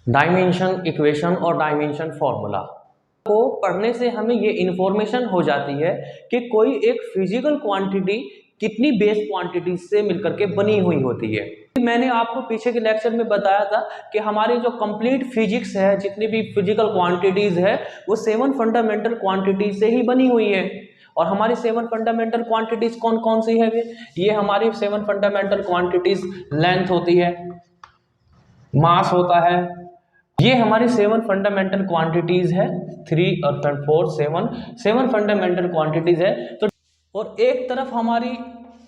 Dimension equation और dimension formula को पढ़ने से हमें ये इंफॉर्मेशन हो जाती है कि कोई एक फिजिकल क्वांटिटी कितनी बेस क्वांटिटी से मिलकर के बनी हुई होती है। मैंने आपको पीछे के लेक्चर में बताया था कि हमारी जो कंप्लीट फिजिक्स है, जितनी भी फिजिकल क्वांटिटीज है, वो 7 फंडामेंटल क्वांटिटीज से ही बनी हुई है। और हमारी 7 फंडामेंटल क्वांटिटीज कौन कौन सी है? ये हमारी 7 फंडामेंटल क्वांटिटीज लेंथ होती है, मास होता है, ये हमारी 7 फंडामेंटल क्वांटिटीज है, 3 और 4 7 फंडामेंटल क्वांटिटीज है। तो और एक तरफ हमारी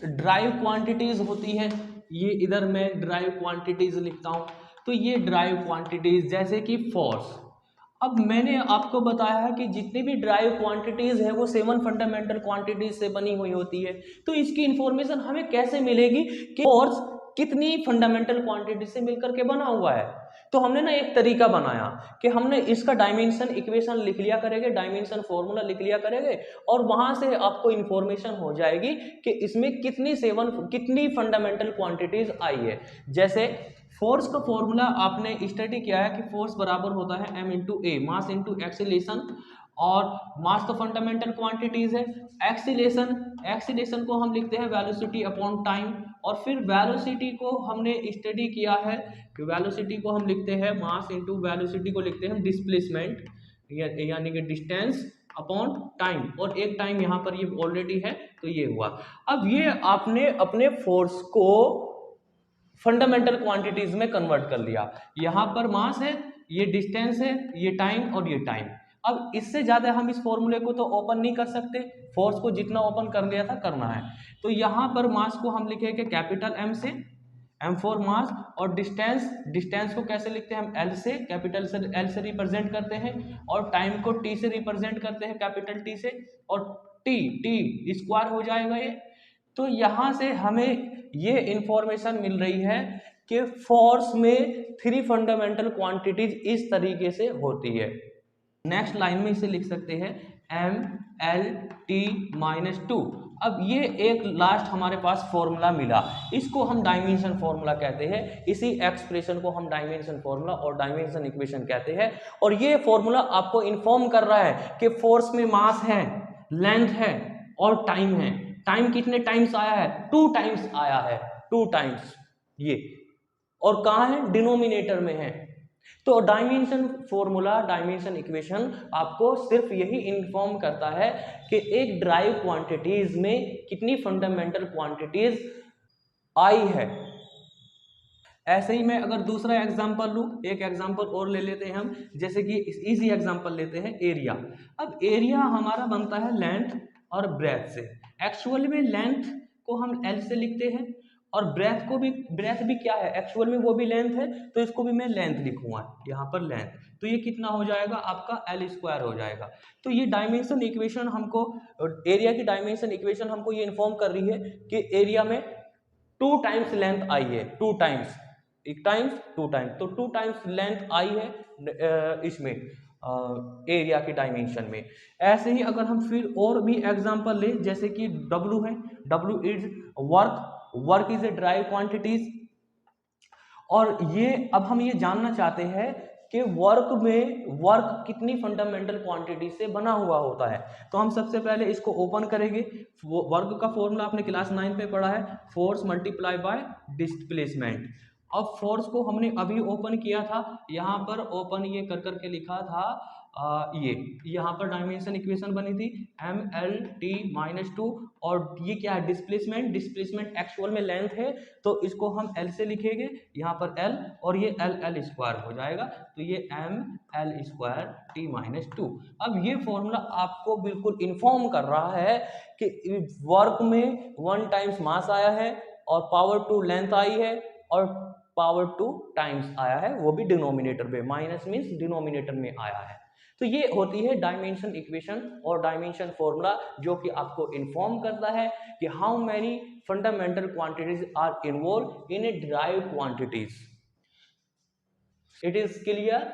ड्राइव क्वांटिटीज होती है, ये इधर मैं ड्राइव क्वांटिटीज लिखता हूं। तो ये ड्राइव क्वांटिटीज जैसे कि फोर्स। अब मैंने आपको बताया है कि जितनी भी ड्राइव क्वांटिटीज है वो 7 फंडामेंटल क्वांटिटीज से बनी हुई होती है। तो इसकी इंफॉर्मेशन हमें कैसे मिलेगी कि फोर्स कितनी फंडामेंटल क्वांटिटी से मिलकर के बना हुआ है? तो हमने ना एक तरीका बनाया कि हमने इसका डायमेंशन इक्वेशन लिख लिया करेंगे, डायमेंशन फॉर्मूला लिख लिया करेंगे, और वहां से आपको इंफॉर्मेशन हो जाएगी कि इसमें कितनी फंडामेंटल क्वांटिटीज आई है। जैसे फोर्स का फॉर्मूला आपने स्टडी किया है कि फोर्स बराबर होता है m इंटू ए, मास इंटू एक्सीलेशन। और मास तो फंडामेंटल क्वांटिटीज है। एक्सीलेशन को हम लिखते हैं वेलोसिटी अपॉन टाइम। और फिर वेलोसिटी को हमने स्टडी किया है कि वेलोसिटी को हम लिखते हैं मास इंटू वेलोसिटी को लिखते हैं डिस्प्लेसमेंट, यानी कि डिस्टेंस अपॉन टाइम। और एक टाइम यहाँ पर ये ऑलरेडी है, तो ये हुआ। अब ये आपने अपने फोर्स को फंडामेंटल क्वांटिटीज में कन्वर्ट कर लिया। यहां पर मास है, ये डिस्टेंस है, ये टाइम और ये टाइम। अब इससे ज्यादा हम इस फॉर्मूले को तो ओपन नहीं कर सकते, फोर्स को जितना ओपन कर लिया था करना है। तो यहां पर मास को हम लिखेंगे कैपिटल एम से, एम फॉर मास। और डिस्टेंस को कैसे लिखते हैं हम? एल से, कैपिटल से एल से रिप्रेजेंट करते हैं। और टाइम को टी से रिप्रेजेंट करते हैं, कैपिटल टी से। और टी स्क्वायर हो जाएगा ये। तो यहां से हमें ये इंफॉर्मेशन मिल रही है कि फोर्स में 3 फंडामेंटल क्वांटिटीज इस तरीके से होती है। नेक्स्ट लाइन में इसे लिख सकते हैं एम एल टी माइनस 2। अब ये एक लास्ट हमारे पास फॉर्मूला मिला, इसको हम डायमेंशन फॉर्मूला कहते हैं। इसी एक्सप्रेशन को हम डायमेंशन फॉर्मूला और डायमेंशन इक्वेशन कहते हैं। और ये फॉर्मूला आपको इन्फॉर्म कर रहा है कि फोर्स में मास है, लेंथ है और टाइम है। टाइम कितने टाइम्स आया है? 2 टाइम्स आया है, 2 टाइम्स ये। और कहाँ है? डिनोमिनेटर में है। तो डायमेंशन फॉर्मूला, डायमेंशन इक्वेशन आपको सिर्फ यही इन्फॉर्म करता है कि एक ड्राइव क्वांटिटीज में कितनी फंडामेंटल क्वांटिटीज आई है। ऐसे ही मैं अगर दूसरा एग्जांपल लूं, एक एग्जांपल और ले लेते हैं हम, जैसे कि इजी एग्जांपल लेते हैं एरिया। अब एरिया हमारा बनता है लेंथ और ब्रेथ से। एक्चुअल में लेंथ को हम एल से लिखते हैं, और ब्रेथ भी क्या है? एक्चुअल में वो भी लेंथ है, तो इसको भी मैं लेंथ लिखूंगा यहाँ पर लेंथ। तो ये कितना हो जाएगा? आपका एल स्क्वायर हो जाएगा। तो ये डायमेंशन इक्वेशन हमको, एरिया की डायमेंशन इक्वेशन हमको ये इन्फॉर्म कर रही है कि एरिया में 2 टाइम्स लेंथ आई है, 2 टाइम्स, एक टाइम्स 2 टाइम्स, तो 2 टाइम्स लेंथ आई है इसमें एरिया की डायमेंशन में। ऐसे ही अगर हम फिर और भी एग्जांपल ले, जैसे कि W है, W is work is a derived quantities. और ये अब हम ये जानना चाहते हैं कि वर्क कितनी फंडामेंटल क्वांटिटी से बना हुआ होता है। तो हम सबसे पहले इसको ओपन करेंगे। वर्क का फॉर्मूला आपने क्लास 9 पे पढ़ा है, फोर्स मल्टीप्लाई बाय डिस्प्लेसमेंट। अब फोर्स को हमने अभी ओपन किया था, यहाँ पर ओपन ये कर करके लिखा था ये यहाँ पर डायमेंशन इक्वेशन बनी थी एम एल टी माइनस 2। और ये क्या है? डिस्प्लेसमेंट एक्चुअल में लेंथ है, तो इसको हम एल से लिखेंगे, यहाँ पर एल, और ये एल स्क्वायर हो जाएगा। तो ये M L square T minus 2। अब ये फॉर्मूला आपको बिल्कुल इन्फॉर्म कर रहा है कि वर्क में 1 टाइम्स मास आया है, और पावर 2 लेंथ आई है, और पावर 2 टाइम्स आया है, वो भी डिनोमिनेटर में, माइनस मीन्स डिनोमिनेटर में आया है। तो ये होती है डायमेंशन इक्वेशन और डायमेंशन फॉर्मूला, जो कि आपको इन्फॉर्म करता है कि how many fundamental quantities are involve in a derived quantities. It is clear?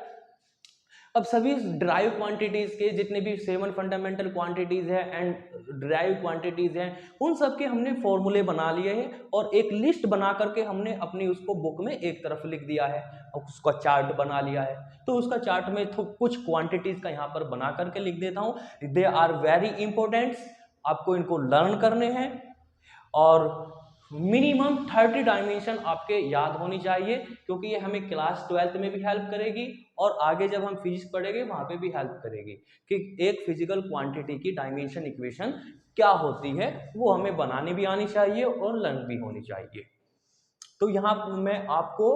अब सभी ड्राइव क्वांटिटीज के जितने भी 7 फंडामेंटल क्वांटिटीज है एंड ड्राइव क्वांटिटीज हैं, उन सब के हमने फॉर्मूले बना लिए हैं और एक लिस्ट बना करके हमने अपनी उसको बुक में एक तरफ लिख दिया है और उसका चार्ट बना लिया है। तो उसका चार्ट में तो कुछ क्वांटिटीज का यहाँ पर बना करके लिख देता हूँ। दे आर वेरी इंपॉर्टेंट, आपको इनको लर्न करने हैं और मिनिमम 30 डायमेंशन आपके याद होनी चाहिए, क्योंकि ये हमें क्लास 12th में भी हेल्प करेगी और आगे जब हम फिजिक्स पढ़ेंगे वहां पे भी हेल्प करेगी कि एक फिजिकल क्वांटिटी की डायमेंशन इक्वेशन क्या होती है, वो हमें बनानी भी आनी चाहिए और लर्न भी होनी चाहिए। तो यहाँ मैं आपको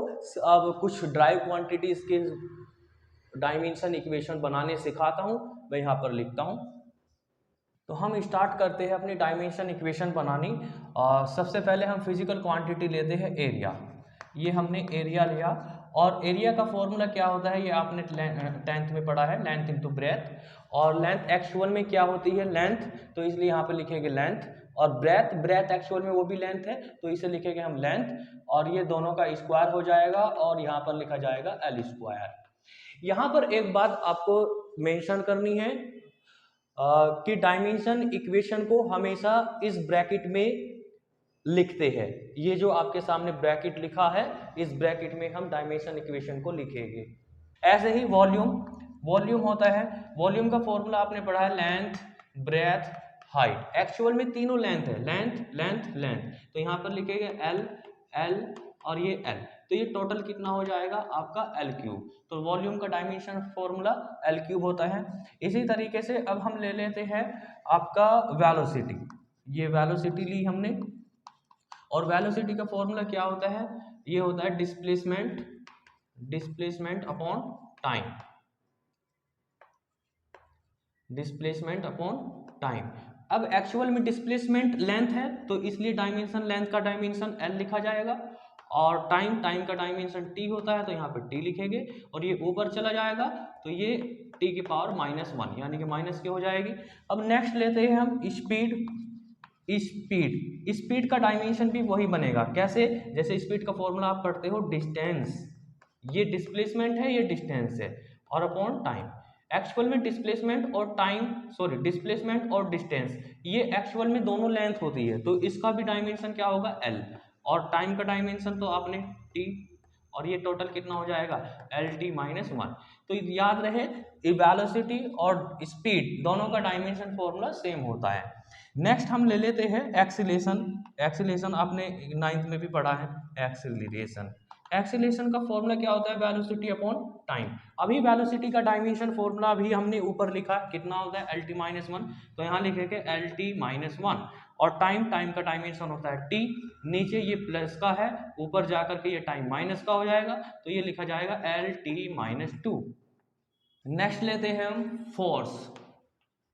अब कुछ ड्राइव क्वांटिटीज के डायमेंशन इक्वेशन बनाने सिखाता हूँ। मैं यहाँ पर लिखता हूँ। तो हम स्टार्ट करते हैं अपनी डायमेंशन इक्वेशन बनानी। सबसे पहले हम फिजिकल क्वांटिटी लेते हैं एरिया। ये हमने एरिया लिया और एरिया का फॉर्मूला क्या होता है ये आपने 10th में पढ़ा है, लेंथ इंटू ब्रेथ। और लेंथ एक्चुअल में क्या होती है, लेंथ, तो इसलिए यहाँ पे लिखेंगे लेंथ। और ब्रेथ, ब्रेथ एक्चुअल में वो भी लेंथ है तो इसे लिखेंगे हम लेंथ, और ये दोनों का स्क्वायर हो जाएगा और यहाँ पर लिखा जाएगा एल स्क्वायर। यहाँ पर एक बात आपको मेंशन करनी है कि डायमेंशन इक्वेशन को हमेशा इस ब्रैकेट में लिखते हैं। ये जो आपके सामने ब्रैकेट लिखा है, इस ब्रैकेट में हम डायमेंशन इक्वेशन को लिखेंगे। ऐसे ही वॉल्यूम, वॉल्यूम होता है, वॉल्यूम का फॉर्मूला आपने पढ़ा है लेंथ, ब्रेथ, हाइट। एक्चुअल में तीनों लेंथ है, लेंथ लेंथ लेंथ, तो यहाँ पर लिखेंगे एल एल और ये एल, तो ये टोटल कितना हो जाएगा आपका एल क्यूब। तो वॉल्यूम का डायमेंशन फॉर्मूला एल क्यूब होता है। इसी तरीके से अब हम ले लेते हैं आपका वेलोसिटी। ये वेलोसिटी ली हमने और वेलोसिटी का फॉर्मूला क्या होता है, ये होता है displacement, displacement upon time, displacement upon time. अब एक्चुअल में डिस्प्लेसमेंट लेंथ है तो इसलिए डायमेंशन लेंथ का डायमेंशन एल लिखा जाएगा और टाइम, टाइम का डायमेंशन टी होता है तो यहाँ पर टी लिखेंगे और ये ऊपर चला जाएगा तो ये टी की पावर -1 यानी कि माइनस की हो जाएगी। अब नेक्स्ट लेते हैं हम स्पीड। स्पीड, स्पीड का डायमेंशन भी वही बनेगा, कैसे, जैसे स्पीड का फॉर्मूला आप पढ़ते हो डिस्टेंस, ये डिस्प्लेसमेंट है ये डिस्टेंस है, और अपॉन टाइम। एक्चुअल में डिस्प्लेसमेंट और टाइम, सॉरी डिस्प्लेसमेंट और डिस्टेंस ये एक्चुअल में दोनों लेंथ होती है तो इसका भी डायमेंशन क्या होगा एल, और टाइम का डायमेंशन तो आपने टी, और ये टोटल कितना हो जाएगा एल टी -1। तो याद रहे वेलोसिटी और स्पीड दोनों का डायमेंशन फॉर्मूला सेम होता है। नेक्स्ट हम ले लेते हैं एक्सीलेशन। एक्सीलेशन आपने 9th में भी पढ़ा है, एक्सीलरेशन। एक्सीलेशन का फॉर्मूला क्या होता है, वेलोसिटी अपॉन टाइम। अभी वेलोसिटी का डायमेंशन फॉर्मूला अभी हमने ऊपर लिखा है, कितना होता है एल टी -1, तो यहाँ लिखेंगे एल टी -1। और टाइम, टाइम का डायमेंशन होता है टी, नीचे ये प्लस का है ऊपर जाकर के ये टाइम माइनस का हो जाएगा तो ये लिखा जाएगा एल टी -2। नेक्स्ट लेते हैं हम फोर्स।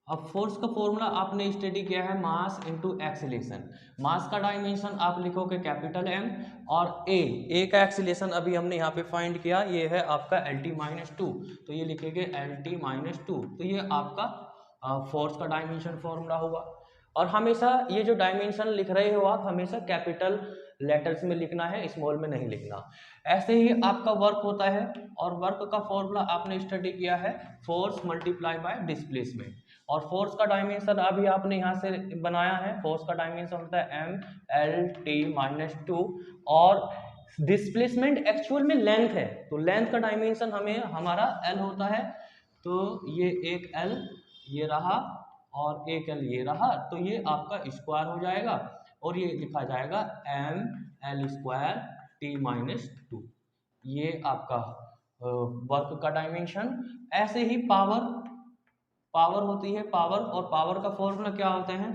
अब फोर्स का फॉर्मूला आपने स्टडी किया है मास इनटू एक्सीलेशन। मास का डायमेंशन आप लिखोगे कैपिटल एम और ए का एक्सीलेशन अभी हमने यहाँ पे फाइंड किया, ये है आपका एल टी -2 तो ये लिखेंगे एल टी -2, तो ये आपका फोर्स का डायमेंशन फॉर्मूला हुआ। और हमेशा ये जो डायमेंशन लिख रहे हो आप हमेशा कैपिटल लेटर्स में लिखना है, स्मॉल में नहीं लिखना। ऐसे ही आपका वर्क होता है और वर्क का फॉर्मूला आपने स्टडी किया है फोर्स मल्टीप्लाई बाय डिस्प्लेसमेंट, और फोर्स का डायमेंशन अभी आपने यहाँ से बनाया है, फोर्स का डायमेंशन होता है एम एल टी -2, और डिस्प्लेसमेंट एक्चुअल में लेंथ है तो लेंथ का डायमेंशन हमें हमारा एल होता है, तो ये एक एल ये रहा और एक एल ये रहा, तो ये आपका स्क्वायर हो जाएगा और ये लिखा जाएगा एम एल स्क्वायर टी -2, ये आपका वर्क का डायमेंशन। ऐसे ही पावर, पावर होती है पावर, और पावर का फॉर्मूला क्या होता है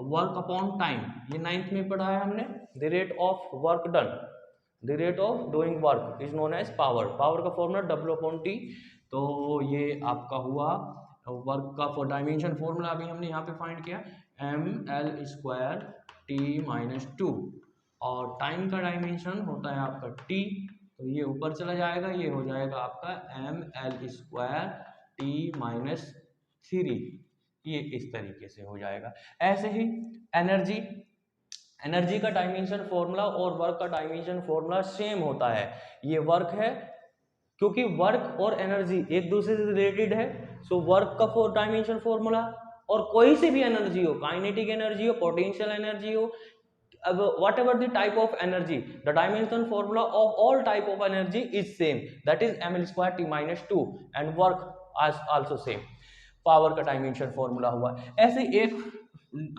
वर्क अपॉन टाइम, ये 9th में पढ़ा है हमने। The rate of work done, the rate of doing work is known as power. Power का फॉर्मूला W/T, तो ये आपका हुआ वर्क का फॉर डायमेंशन फॉर्मूला अभी हमने यहाँ पे फाइंड किया एम एल स्क्वायर टी -2, और टाइम का डायमेंशन होता है आपका टी, तो ये ऊपर चला जाएगा, ये हो जाएगा आपका एम एल स्क्वायर टी -3, ये इस तरीके से हो जाएगा। ऐसे ही एनर्जी, एनर्जी का डायमेंशन फॉर्मूला और वर्क का डायमेंशन फॉर्मूला सेम होता है। ये वर्क है क्योंकि वर्क और एनर्जी एक दूसरे से रिलेटेड है। सो वर्क का 4 डायमेंशन फॉर्मूला, और कोई सी भी एनर्जी हो, काइनेटिक एनर्जी हो, पोटेंशियल एनर्जी हो, whatever the type of energy, the dimension formula of all type of energy is same, that is ml square t minus 2, and work as also same। Power का dimension formula हुआ। ऐसे एक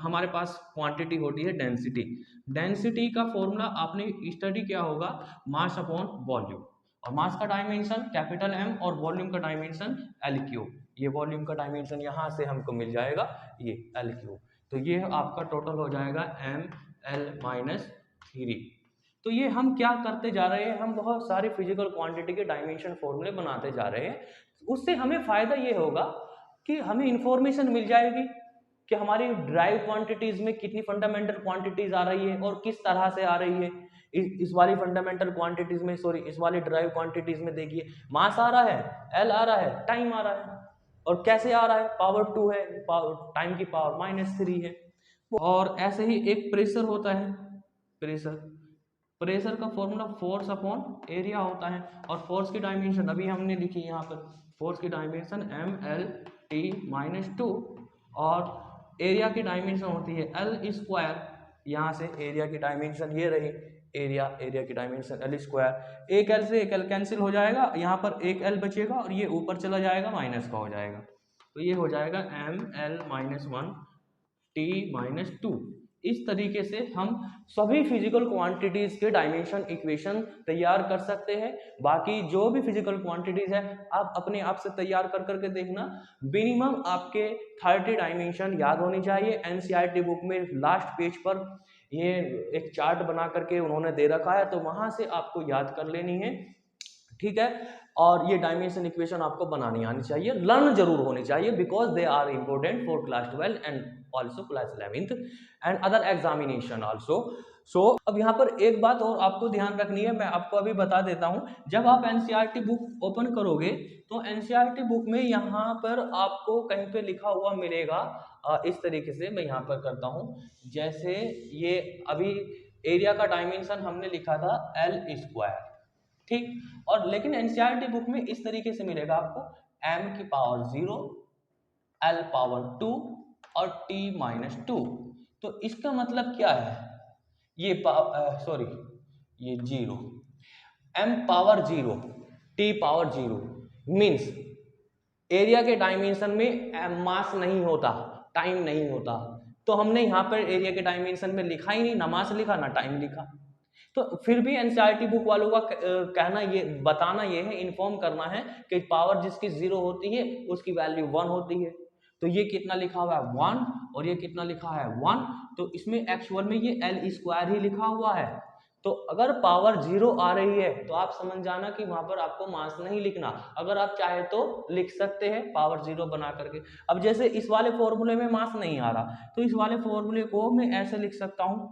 हमारे पास quantity होती है density. Density का formula आपने study किया होगा, मास अपॉन वॉल्यूम, और मास का डायमेंशन कैपिटल एम और वॉल्यूम का डायमेंशन एल क्यूब। ये वॉल्यूम का डायमेंशन यहाँ से हमको मिल जाएगा, ये एल क्यूब। तो ये आपका टोटल हो जाएगा एम एल माइनस 3। तो ये हम क्या करते जा रहे हैं, हम बहुत सारे फिजिकल क्वांटिटी के डायमेंशन फॉर्मूले बनाते जा रहे हैं। उससे हमें फायदा ये होगा कि हमें इंफॉर्मेशन मिल जाएगी कि हमारी ड्राइव क्वांटिटीज में कितनी फंडामेंटल क्वांटिटीज आ रही है और किस तरह से आ रही है। इस वाली फंडामेंटल क्वांटिटीज में, सॉरी, इस वाली ड्राइव क्वांटिटीज में देखिए मास आ रहा है, एल आ रहा है, टाइम आ रहा है, और कैसे आ रहा है, पावर 2 है, टाइम की पावर -3 है। और ऐसे ही एक प्रेशर होता है, प्रेशर का फॉर्मूला फोर्स अपॉन एरिया होता है, और फोर्स की डायमेंशन अभी हमने लिखी यहाँ पर, फोर्स की dimension M L T minus 2, और एरिया की डायमेंशन होती है एल स्क्वायर। यहाँ से एरिया की डायमेंशन ये रही, एरिया की डायमेंशन एल स्क्वायर। एक एल से एक एल कैंसिल हो जाएगा, यहाँ पर एक एल बचेगा और ये ऊपर चला जाएगा, माइनस का हो जाएगा, तो ये हो जाएगा M L minus 1 T minus 2। इस तरीके से हम सभी फिजिकल क्वांटिटीज के डायमेंशन इक्वेशन तैयार कर सकते हैं। बाकी जो भी फिजिकल क्वांटिटीज है आप अपने आप से तैयार कर करके देखना। मिनिमम आपके 30 डायमेंशन याद होनी चाहिए। एनसीईआरटी बुक में लास्ट पेज पर ये एक चार्ट बना करके उन्होंने दे रखा है, तो वहां से आपको याद कर लेनी है, ठीक है। और ये डायमेंशन इक्वेशन आपको बनानी आनी चाहिए, लर्न जरूर होनी चाहिए, because they are important for class 12 and also class 11th and other examination also. So अब यहाँ पर एक बात और आपको ध्यान रखनी है, मैं आपको अभी बता देता हूँ। जब आप एनसीईआरटी बुक ओपन करोगे तो एनसीईआरटी बुक में यहाँ पर आपको कहीं पे लिखा हुआ मिलेगा, इस तरीके से मैं यहाँ पर करता हूँ। जैसे ये अभी एरिया का डायमेंशन हमने लिखा था एल स्क्वायर, ठीक, और लेकिन एनसीईआरटी बुक में इस तरीके से मिलेगा आपको m की पावर 0, l पावर 2 और t माइनस 2। तो इसका मतलब क्या है, ये सॉरी ये 0, m power 0 t power 0 means area के डायमेंशन में मास नहीं होता, टाइम नहीं होता। तो हमने यहाँ पर एरिया के डायमेंशन में लिखा ही नहीं, ना मास लिखा ना टाइम लिखा। तो फिर भी एनसीईआरटी बुक वालों का कहना ये, बताना ये है, इन्फॉर्म करना है कि पावर जिसकी 0 होती है उसकी वैल्यू 1 होती है। तो ये कितना लिखा हुआ है 1, और ये कितना लिखा है 1, तो इसमें एक्चुअल में ये एल स्क्वायर ही लिखा हुआ है। तो अगर पावर 0 आ रही है तो आप समझ जाना कि वहां पर आपको मास नहीं लिखना। अगर आप चाहे तो लिख सकते हैं पावर 0 बना करके। अब जैसे इस वाले फॉर्मूले में मास नहीं आ रहा, तो इस वाले फॉर्मूले को मैं ऐसे लिख सकता हूं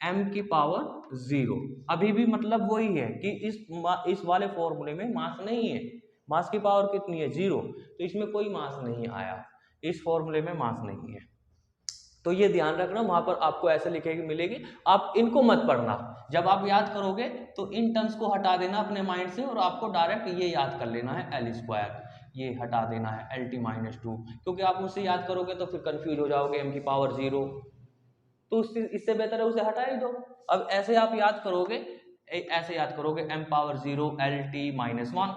m की पावर 0। अभी भी मतलब वही है कि इस वाले फॉर्मूले में मास नहीं है, मास की पावर कितनी है 0, तो इसमें कोई मास नहीं आया, इस फॉर्मूले में मास नहीं है। तो ये ध्यान रखना, वहां पर आपको ऐसे लिखेगी मिलेगी, आप इनको मत पढ़ना। जब आप याद करोगे तो इन टर्म्स को हटा देना अपने माइंड से, और आपको डायरेक्ट ये याद कर लेना है एल स्क्वायर, ये हटा देना है एल टी माइनस 2, क्योंकि आप उससे याद करोगे तो फिर कंफ्यूज हो जाओगे, m की पावर 0, तो इससे बेहतर है उसे हटा ही दो। अब ऐसे आप याद करोगे, ऐसे याद करोगे m power 0 L T minus 1,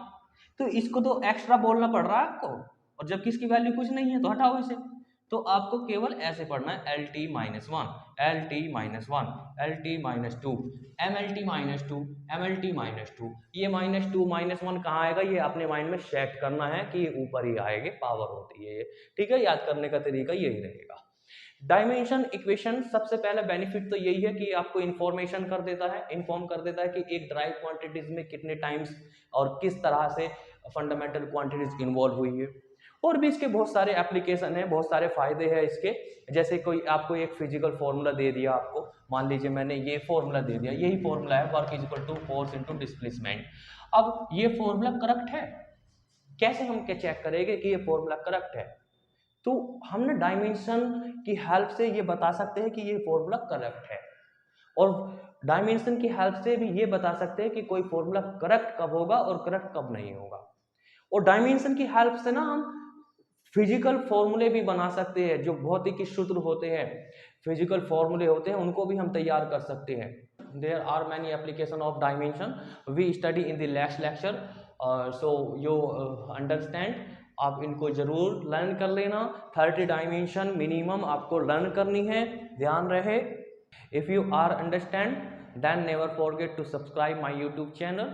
तो इसको तो एक्स्ट्रा बोलना पड़ रहा है आपको, और जबकि इसकी वैल्यू कुछ नहीं है तो हटाओ इसे। तो आपको केवल ऐसे पढ़ना है L T minus 1, L T minus 1, L T minus 2, M L T minus 2, M L T minus 2। ये -2 -1 कहाँ आएगा, ये अपने माइंड में सेट करना है कि ये ऊपर ही आएगी, पावर होती है ये, ठीक है। याद करने का तरीका यही रहेगा। डायमेंशन इक्वेशन सबसे पहले बेनिफिट तो यही है कि आपको इन्फॉर्मेशन कर देता है, इन्फॉर्म कर देता है कि एक ड्राइव क्वांटिटीज में कितने टाइम्स और किस तरह से फंडामेंटल क्वांटिटीज इन्वॉल्व हुई है। और भी इसके बहुत सारे एप्लीकेशन है, बहुत सारे फायदे हैं इसके। जैसे कोई आपको एक फिजिकल फॉर्मूला दे दिया, आपको मान लीजिए मैंने ये फॉर्मूला दे दिया, यही फॉर्मूला है work is equal to force into displacement. अब ये फॉर्मूला करेक्ट है, कैसे हम क्या चेक करेंगे कि ये फॉर्मूला करेक्ट है, तो हमने डायमेंशन की हेल्प से ये बता सकते हैं कि ये फॉर्मूला करेक्ट है। और डायमेंशन की हेल्प से भी ये बता सकते हैं कि कोई फॉर्मूला करेक्ट कब होगा और करेक्ट कब नहीं होगा। और डायमेंशन की हेल्प से ना हम फिजिकल फॉर्मूले भी बना सकते हैं, जो भौतिकी सूत्र होते हैं, फिजिकल फॉर्मूले होते हैं, उनको भी हम तैयार कर सकते हैं। There are many application of dimension we study in the last lecture, so you understand. आप इनको जरूर लर्न कर लेना। 30 डायमेंशन मिनिमम आपको लर्न करनी है, ध्यान रहे। If you are understand, then never forget to subscribe my YouTube channel.